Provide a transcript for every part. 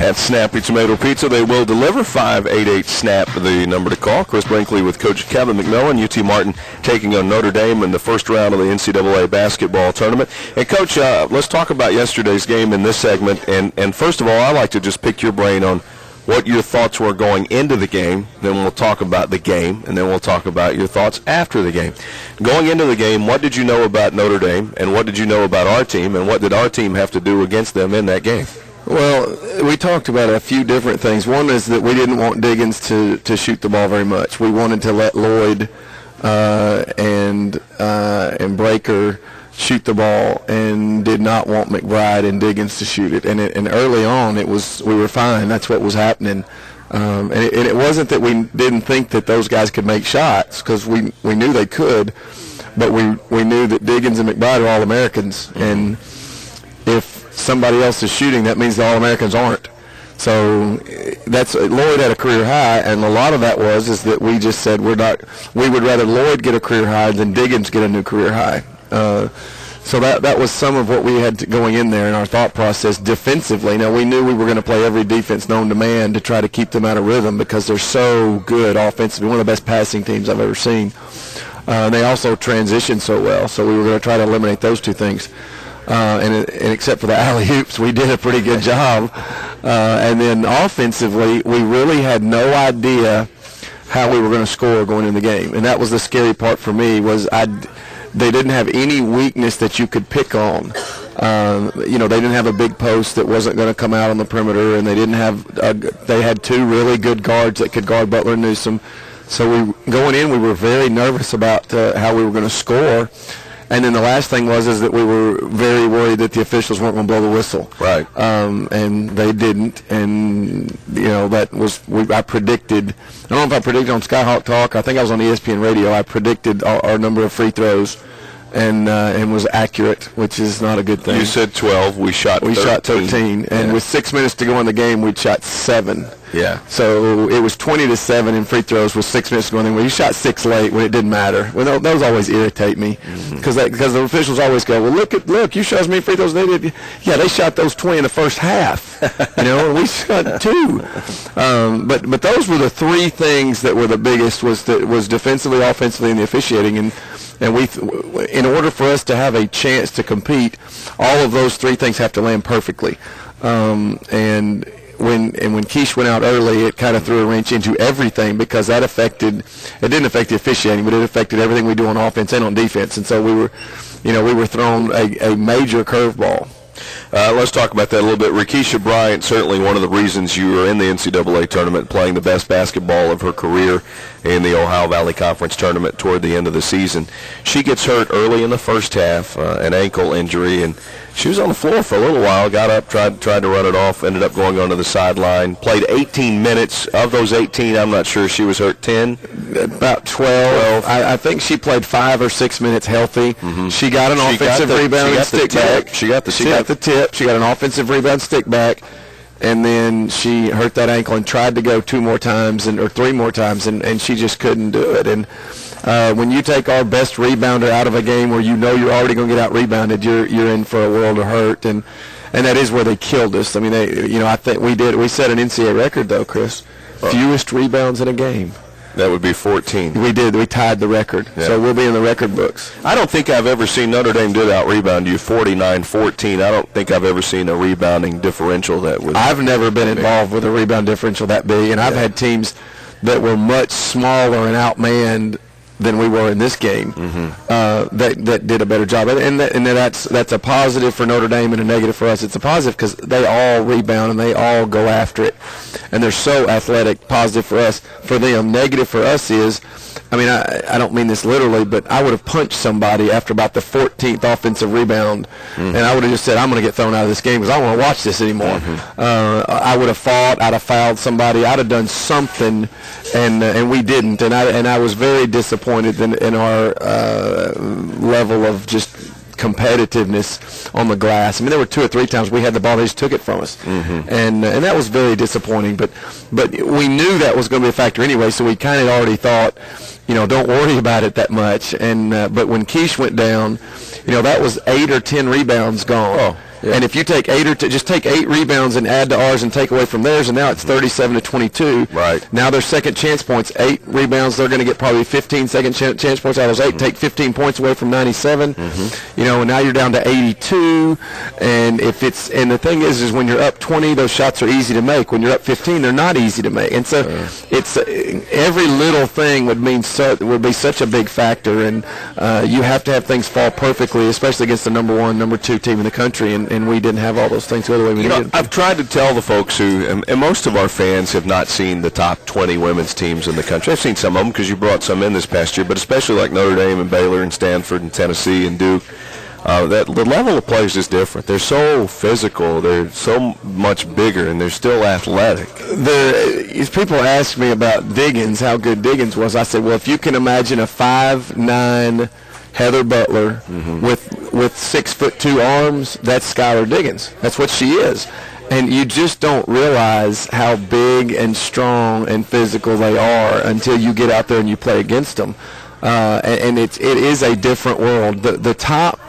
At Snappy Tomato Pizza, they will deliver. 588-SNAP, the number to call. Chris Brinkley with Coach Kevin McMillan. UT Martin taking on Notre Dame in the first round of the NCAA basketball tournament. And, Coach, let's talk about yesterday's game in this segment. And first of all, I'd like to just pick your brain on what your thoughts were going into the game. Then we'll talk about the game, and then we'll talk about your thoughts after the game. Going into the game, what did you know about Notre Dame, and what did you know about our team, and what did our team have to do against them in that game? Well, we talked about a few different things. One is that we didn't want Diggins to shoot the ball very much. We wanted to let Lloyd and Breaker shoot the ball, and did not want McBride and Diggins to shoot it. And early on, we were fine. That's what was happening. And it wasn't that we didn't think that those guys could make shots, because we knew they could, but we knew that Diggins and McBride are All-Americans, and if somebody else is shooting, that means the All-Americans aren't. So Lloyd had a career high, and a lot of that is that we just said we would rather Lloyd get a career high than Diggins get a new career high. So that was some of what we had going in there in our thought process defensively. Now, we knew we were going to play every defense known to man to try to keep them out of rhythm, because they're so good offensively, one of the best passing teams I've ever seen. They also transition so well, so we were going to try to eliminate those two things. And except for the alley-oops, we did a pretty good job. And then offensively, we really had no idea how we were going to score going in the game. And that was the scary part for me, was they didn't have any weakness that you could pick on. They didn't have a big post that wasn't going to come out on the perimeter, and they didn't have they had two really good guards that could guard Butler and Newsome. So going in, we were very nervous about how we were going to score. And then the last thing is that we were very worried that the officials weren't going to blow the whistle. Right. And they didn't. And, that was I predicted. I don't know if I predicted on Skyhawk Talk. I think I was on ESPN Radio. I predicted our number of free throws and was accurate, which is not a good thing. You said 12. We shot 13. We shot 13. And with 6 minutes to go in the game, we shot 7. Yeah. So it was 20-7 in free throws with 6 minutes going in. Well, you shot 6 late when it didn't matter. Well, those always irritate me, because the officials always go, well, look, you shot as many free throws as they did. Yeah, they shot those 20 in the first half. And we shot 2. But those were the 3 things that were the biggest, was defensively, offensively, and the officiating. And in order for us to have a chance to compete, all of those 3 things have to land perfectly. When Keish went out early, it kind of threw a wrench into everything, because it didn't affect the officiating, but it affected everything we do on offense and on defense. And so we were thrown a major curveball. Let's talk about that a little bit. Rakisha Bryant, certainly one of the reasons you were in the NCAA tournament, playing the best basketball of her career in the Ohio Valley Conference tournament toward the end of the season. She gets hurt early in the first half, an ankle injury, and she was on the floor for a little while, got up, tried to run it off, ended up going onto the sideline, played 18 minutes. Of those 18, I'm not sure, she was hurt 10? About 12. I think she played 5 or 6 minutes healthy. Mm-hmm. She got an offensive rebound and stick back. She got the tip. She got an offensive rebound, stick back, and then she hurt that ankle and tried to go 2 more times or 3 more times, and she just couldn't do it. And when you take our best rebounder out of a game where you know you're already going to get out rebounded, you're in for a world of hurt, and that is where they killed us. I mean, I think we set an NCAA record though, Chris. Fewest rebounds in a game. That would be 14. We did. We tied the record. Yeah. So we'll be in the record books. I don't think I've ever seen Notre Dame did out-rebound you 49-14. I don't think I've ever seen a rebounding differential that was. I've never been involved with a rebound differential that big, and I've had teams that were much smaller and outmanned than we were in this game, that did a better job. And that's a positive for Notre Dame and a negative for us. It's a positive because they all rebound and they all go after it, and they're so athletic. Positive for us. For them, negative for us is, I don't mean this literally, but I would have punched somebody after about the 14th offensive rebound, and I would have just said, I'm going to get thrown out of this game because I don't want to watch this anymore. I would have fought. I'd have fouled somebody. I'd have done something, and we didn't. And I was very disappointed in our level of just competitiveness on the glass. There were 2 or 3 times we had the ball, they just took it from us, and that was very disappointing. But we knew that was going to be a factor anyway, so we kind of already thought, don't worry about it that much. And but when Keish went down, that was 8 or 10 rebounds gone. Yeah. And if you take just take 8 rebounds and add to ours and take away from theirs, and now it's 37-22. Right. Now their second chance points, 8 rebounds, they're going to get probably 15 second chance points out of those 8. Take 15 points away from 97. You know, and now you're down to 82. And the thing is when you're up 20, those shots are easy to make. When you're up 15, they're not easy to make. And so it's every little thing would be such a big factor, and you have to have things fall perfectly, especially against the number 1, number 2 team in the country, and we didn't have all those things go the way we needed. I've tried to tell the folks who, and most of our fans have not seen the top 20 women's teams in the country. I've seen some of them because you brought some in this past year, but especially like Notre Dame and Baylor and Stanford and Tennessee and Duke. That the level of play is just different. They're so physical. They're so much bigger, and they're still athletic. People ask me about Diggins, how good Diggins was. I said, well, if you can imagine a 5'9" Heather Butler with 6'2" arms, that's Skylar Diggins. That's what she is. And you just don't realize how big and strong and physical they are until you get out there and you play against them. And it is a different world. The top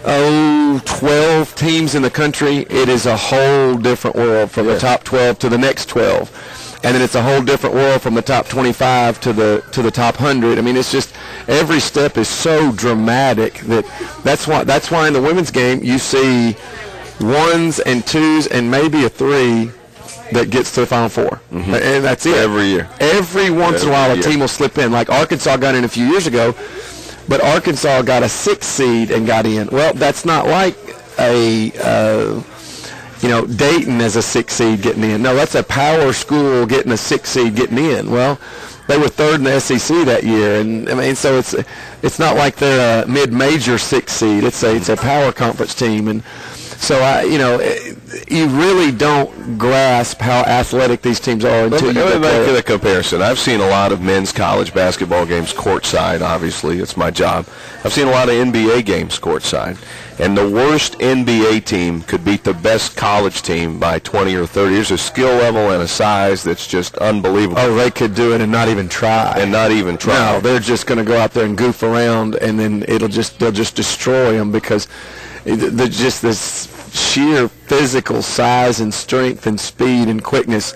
12 teams in the country, it is a whole different world from the top 12 to the next 12. And then it's a whole different world from the top 25 to the top 100. I mean, it's just every step is so dramatic that's why in the women's game you see 1s and 2s and maybe a 3 that gets to the Final Four. And that's it. Every year. Every once in a while a team will slip in. Like Arkansas got in a few years ago, but Arkansas got a 6 seed and got in. Well, that's not like Dayton as a 6 seed getting in. No, that's a power school getting a 6 seed getting in. Well, they were 3rd in the SEC that year, and I mean, so it's not like they're a mid-major 6 seed. It's a power conference team, and so you really don't grasp how athletic these teams are until you get there. Make a comparison. I've seen a lot of men's college basketball games courtside. Obviously, it's my job. I've seen a lot of NBA games courtside. And the worst NBA team could beat the best college team by 20 or 30. There's a skill level and a size that's just unbelievable. Oh, they could do it and not even try. No, they're just going to go out there and goof around, and then they'll just destroy them because they're just this sheer physical size and strength and speed and quickness.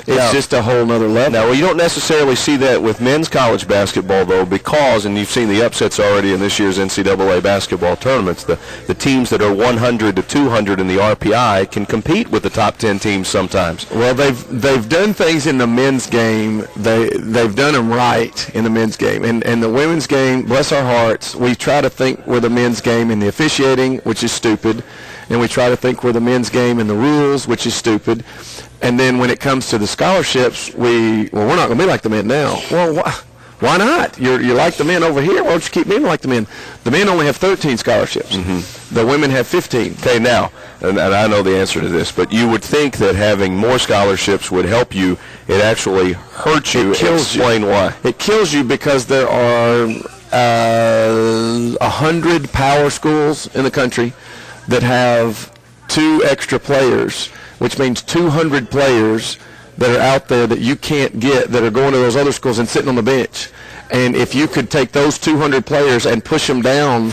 It's just a whole nother level. Now, you don't necessarily see that with men's college basketball, though, because, and you've seen the upsets already in this year's NCAA basketball tournaments, the teams that are 100 to 200 in the RPI can compete with the top 10 teams sometimes. Well, they've done things in the men's game. They've done them right in the men's game. And the women's game, bless our hearts, we try to think we're the men's game in the officiating, which is stupid. And we try to think we're the men's game in the rules, which is stupid. And then when it comes to the scholarships, we're not going to be like the men now. Well, why not? You're like the men over here. Why don't you keep being like the men? The men only have 13 scholarships. The women have 15. Okay, now, and I know the answer to this, but you would think that having more scholarships would help you. It actually hurts you. Explain why. It kills you because there are 100 power schools in the country that have 2 extra players, which means 200 players that are out there that you can't get that are going to those other schools and sitting on the bench. And if you could take those 200 players and push them down,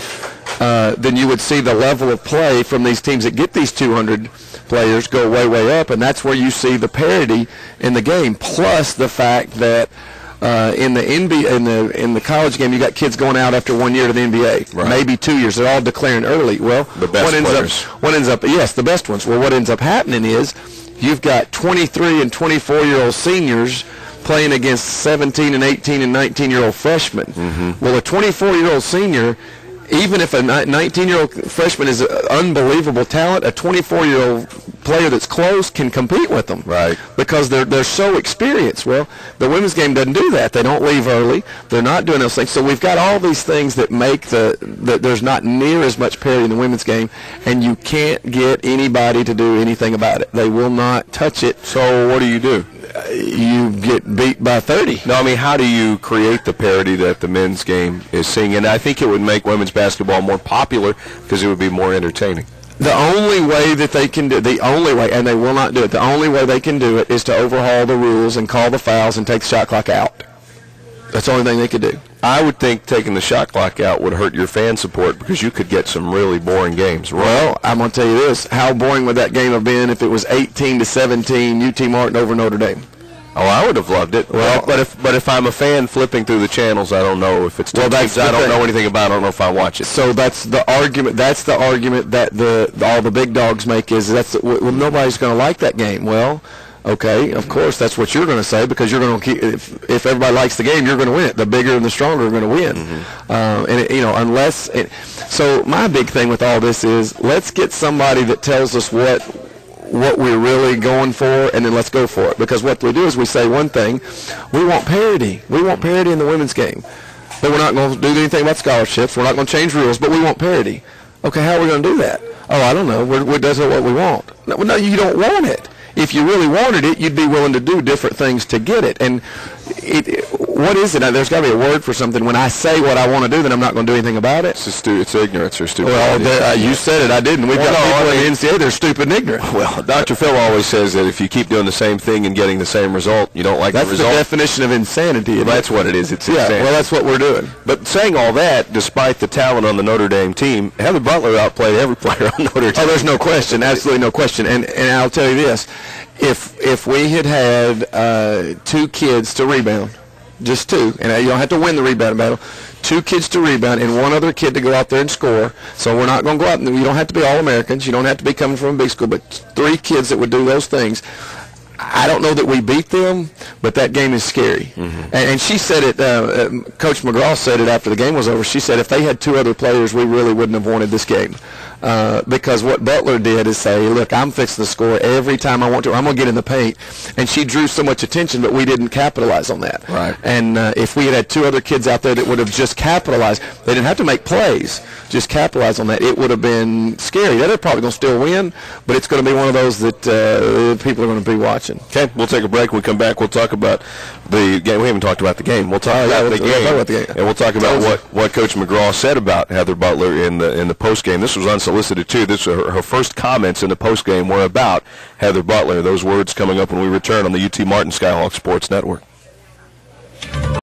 then you would see the level of play from these teams that get these 200 players go way, way up, and that's where you see the parity in the game, plus the fact that in the NBA, in the college game, you got kids going out after 1 year to the NBA, maybe 2 years. They're all declaring early. Well, the best what ends up, yes, the best ones. Well, what ends up happening is you've got 23 and 24-year-old seniors playing against 17 and 18 and 19-year-old freshmen. Well, a 24-year-old senior, even if a 19-year-old freshman is an unbelievable talent, a 24-year-old player that's close can compete with them. Right. Because they're so experienced. Well, the women's game doesn't do that. They don't leave early. They're not doing those things. So we've got all these things that make there's not near as much parity in the women's game, and you can't get anybody to do anything about it. They will not touch it. So what do? You get beat by 30. No, I mean, how do you create the parity that the men's game is seeing? And I think it would make women's basketball more popular because it would be more entertaining. The only way that they can do it, and they will not do it, the only way they can do it is to overhaul the rules and call the fouls and take the shot clock out. That's the only thing they could do. I would think taking the shot clock out would hurt your fan support because you could get some really boring games. Right? Well, I'm going to tell you this. How boring would that game have been if it was 18-17 UT Martin over Notre Dame? Oh, I would have loved it. Well, but if I'm a fan flipping through the channels, I don't know if it's two teams I don't know anything about. I don't know if I watch it. So that's the argument. That's the argument that all the big dogs make is well, nobody's going to like that game. Well, okay, of course that's what you're going to say because you're going to keep. If everybody likes the game, you're going to win it. The bigger and the stronger are going to win. Mm-hmm. So my big thing with all this is let's get somebody that tells us what we're really going for, and then let's go for it. Because what we do is we say one thing, we want parity. We want parity in the women's game. But we're not going to do anything about scholarships. We're not going to change rules, but we want parity. Okay, how are we going to do that? Oh, I don't know. That's not what we want. No, you don't want it. If you really wanted it, you'd be willing to do different things to get it. And what is it? There's got to be a word for something. When I say what I want to do, then I'm not going to do anything about it. It's ignorance or stupidity. Well, you said it. I didn't. We've got people in the NCAA. They're stupid and ignorant. Well, Dr. Phil always says that if you keep doing the same thing and getting the same result, you don't like the result. That's the definition of insanity. Well, that's what it is. It's insanity. Well, that's what we're doing. But saying all that, despite the talent on the Notre Dame team, Heather Butler outplayed every player on Notre Dame. Oh, there's no question. Absolutely no question. And I'll tell you this. If we had two kids to rebound, just two, and you don't have to win the rebound battle, two kids to rebound and one other kid to go out there and score, so we're not going to go out and you don't have to be All-Americans, you don't have to be coming from a big school, but three kids that would do those things, I don't know that we beat them, but that game is scary. Mm-hmm. And she said it, Coach McGraw said it after the game was over. She said if they had two other players, we really wouldn't have wanted this game. Because what Butler did is say, look, I'm fixing to score every time I want to. I'm going to get in the paint. And she drew so much attention, but we didn't capitalize on that. Right. And if we had two other kids out there that would have just capitalized, they didn't have to make plays, just capitalize on that, it would have been scary. They're probably going to still win, but it's going to be one of those that people are going to be watching. Okay, we'll take a break. When we come back, we'll talk about the game. We haven't talked about the game. We'll talk about the game, and we'll talk about what Coach McGraw said about Heather Butler in the post game. This was unsolicited too. This her first comments in the post game were about Heather Butler. Those words coming up when we return on the UT Martin Skyhawk Sports Network.